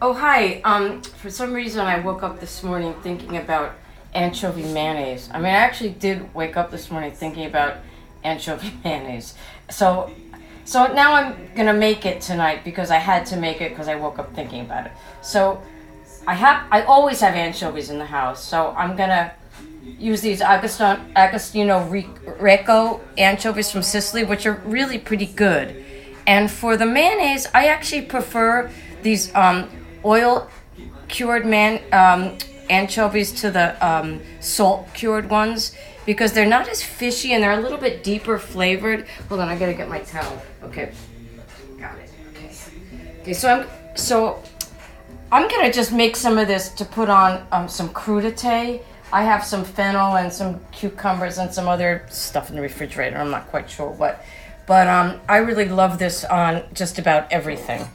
Oh, hi. For some reason I woke up this morning thinking about anchovy mayonnaise. I actually did wake up this morning thinking about anchovy mayonnaise. So now I'm gonna make it tonight because I had to make it because I woke up thinking about it. So I always have anchovies in the house. So I'm gonna use these Agostino Recco anchovies from Sicily, which are really pretty good. And for the mayonnaise, I actually prefer these oil cured anchovies to the salt cured ones because they're not as fishy and they're a little bit deeper flavored. Hold on, I gotta get my towel. Okay, got it. Okay, so I'm gonna just make some of this to put on some crudité. I have some fennel and some cucumbers and some other stuff in the refrigerator. I'm not quite sure what, but I really love this on just about everything.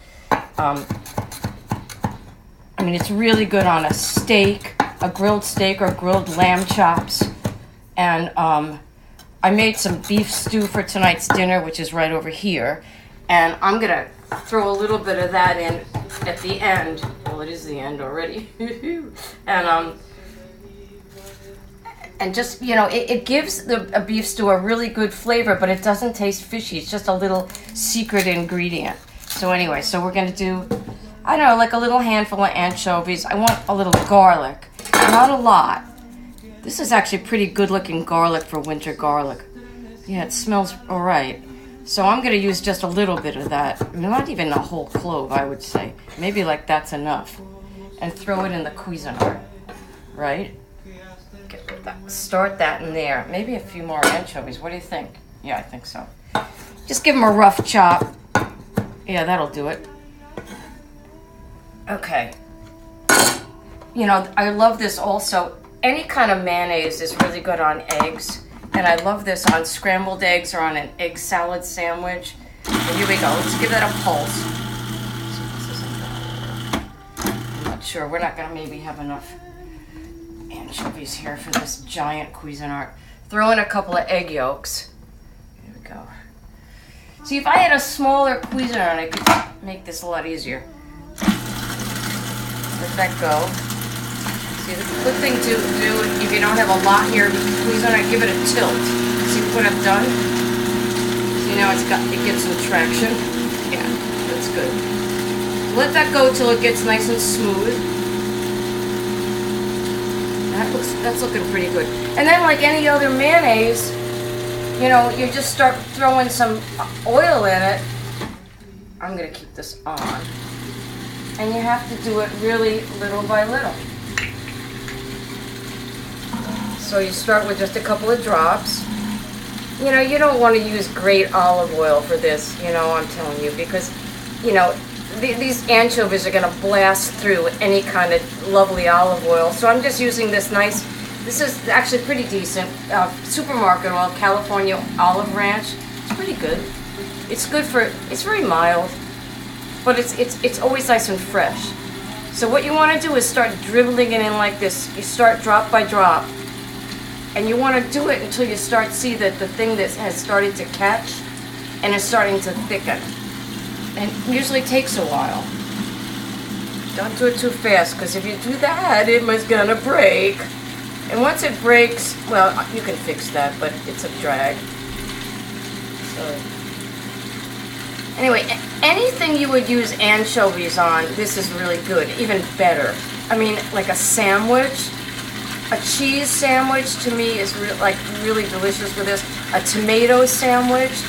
It's really good on a steak, a grilled steak or grilled lamb chops. And I made some beef stew for tonight's dinner, which is right over here. And I'm going to throw a little bit of that in at the end. Well, it is the end already. And just, it gives a beef stew a really good flavor, but it doesn't taste fishy. It's just a little secret ingredient. So anyway, we're going to do, I don't know, like a little handful of anchovies. I want a little garlic, not a lot. This is actually pretty good looking garlic for winter garlic. Yeah, it smells all right. So I'm going to use just a little bit of that. Not even a whole clove, I would say. Maybe like that's enough. And throw it in the Cuisinart, right? Get rid of that. Start that in there. Maybe a few more anchovies. What do you think? Yeah, I think so. Just give them a rough chop. Yeah, that'll do it. Okay. I love this also. Any kind of mayonnaise is really good on eggs. And I love this on scrambled eggs or on an egg salad sandwich. And here we go. Let's give that a pulse. I'm not sure. We're not going to maybe have enough anchovies here for this giant Cuisinart. Throw in a couple of egg yolks. Here we go. See, if I had a smaller Cuisinart, I could make this a lot easier. Let that go. See, the good thing to do if you don't have a lot here, Cuisinart, give it a tilt. See what I've done? See, now it gets some traction. Yeah, that's good. Let that go till it gets nice and smooth. That's looking pretty good. And then, like any other mayonnaise, you just start throwing some oil in it. I'm gonna keep this on. And you have to do it really little by little. So you start with just a couple of drops. You don't want to use great olive oil for this, I'm telling you, because, these anchovies are going to blast through any kind of lovely olive oil. So I'm just using this is actually pretty decent, supermarket oil, California Olive Ranch. It's pretty good. It's very mild, but it's always nice and fresh. So what you want to do is start dribbling it in like this. You start drop by drop. And you want to do it until you start see that the thing that has started to catch and is starting to thicken. And it usually takes a while. Don't do it too fast, because if you do that, it was gonna break. And once it breaks, well, you can fix that, but it's a drag. So anyway, anything you would use anchovies on, this is really good, even better. Like a sandwich. A cheese sandwich to me is really delicious with this. A tomato sandwich,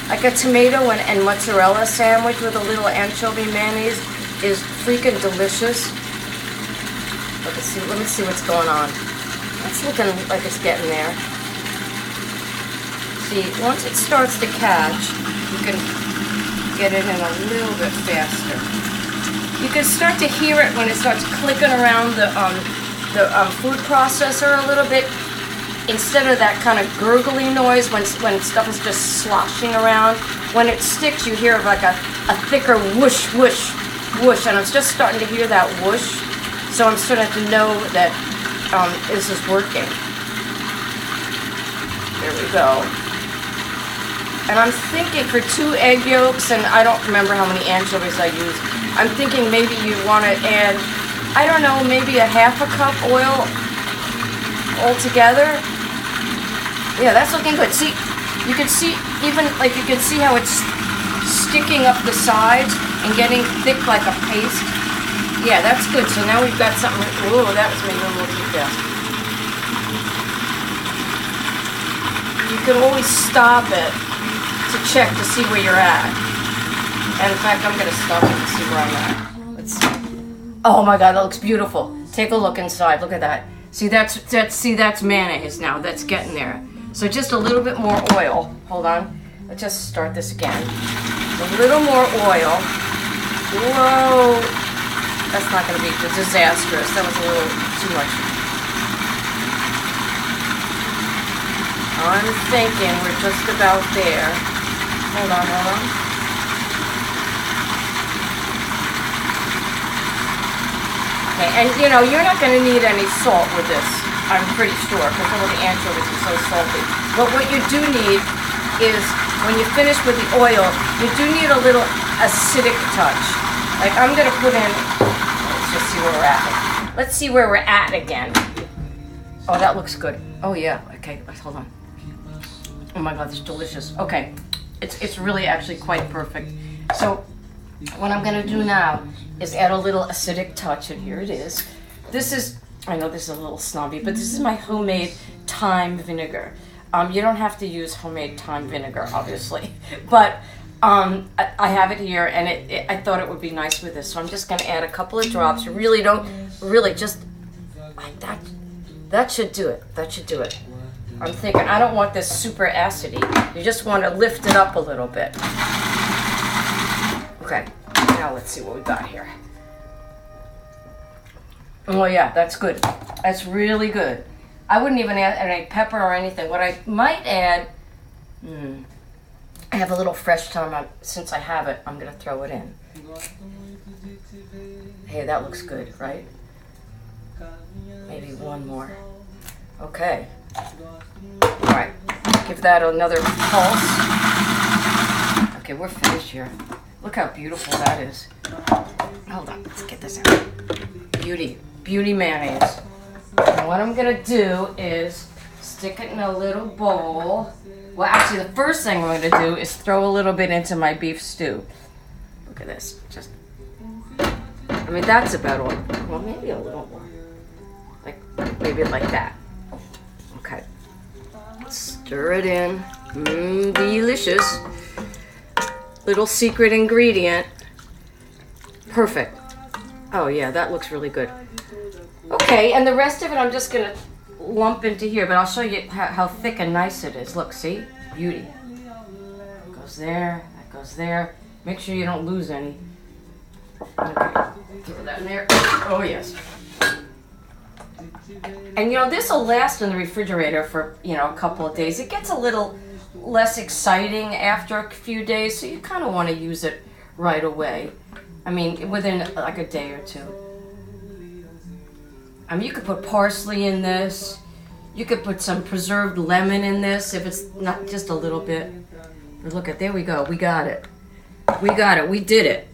like a tomato and mozzarella sandwich with a little anchovy mayonnaise is freaking delicious. Let me see what's going on. It's looking like it's getting there. See, once it starts to catch, you can get it in a little bit faster. You can start to hear it when it starts clicking around the food processor a little bit, instead of that kind of gurgly noise when stuff is just sloshing around. When it sticks, you hear like a thicker whoosh, whoosh, whoosh, and I'm just starting to hear that whoosh, so I'm starting to know that this is working. There we go. And I'm thinking for 2 egg yolks, and I don't remember how many anchovies I use, I'm thinking maybe you want to add, I don't know, maybe a ½ cup oil altogether. Yeah, that's looking good. See, you can see, even, like, you can see how it's sticking up the sides and getting thick like a paste. Yeah, that's good. So now we've got something. Ooh, that was maybe a little too fast. You can always stop it to check to see where you're at. And in fact, I'm going to stop it to see where I'm at. Let's see. Oh my God, that looks beautiful. Take a look inside. Look at that. See, that's mayonnaise now. That's getting there. So just a little bit more oil. Hold on. Let's just start this again. A little more oil. Whoa. That's not going to be disastrous. That was a little too much. I'm thinking we're just about there. Hold on, hold on. Okay, and you know, you're not going to need any salt with this, I'm pretty sure, because some of the anchovies are so salty. But what you do need is, when you finish with the oil, you do need a little acidic touch. Like I'm going to put in, let's just see where we're at. Let's see where we're at again. Oh, that looks good. Oh yeah, okay, hold on. Oh my God, it's delicious. Okay, it's really actually quite perfect. So what I'm gonna do now is add a little acidic touch, and here it is. This is, I know this is a little snobby, but this is my homemade thyme vinegar. You don't have to use homemade thyme vinegar, obviously, but I have it here, and I thought it would be nice with this. So I'm just gonna add a couple of drops. Really just like that. That should do it. That should do it. I'm thinking, I don't want this super acidy. You just want to lift it up a little bit. Okay, now let's see what we got here. Oh yeah, that's good. That's really good. I wouldn't even add any pepper or anything. What I might add, I have a little fresh thyme. Since I have it, I'm going to throw it in. Hey, that looks good, right? Maybe one more. Okay. All right, give that another pulse. Okay, we're finished here. Look how beautiful that is. Hold on, let's get this out. Beauty mayonnaise. And what I'm gonna do is stick it in a little bowl. Well, actually, the first thing I'm gonna do is throw a little bit into my beef stew. Look at this, just, I mean, that's about all. Well, maybe a little more. Like, maybe like that. Okay. Stir it in. Delicious. Little secret ingredient. Perfect. Oh yeah, that looks really good. Okay, and the rest of it I'm just gonna lump into here, but I'll show you how thick and nice it is. Look, see? Beauty. That goes there, that goes there. Make sure you don't lose any. Okay, throw that in there. Oh yes. And you know, this will last in the refrigerator for, you know, a couple of days. It gets a little less exciting after a few days, so you kind of want to use it right away. I mean, within like a day or two. I mean, you could put parsley in this. You could put some preserved lemon in this if it's not just a little bit. But look at, there we go. We got it. We got it. We did it.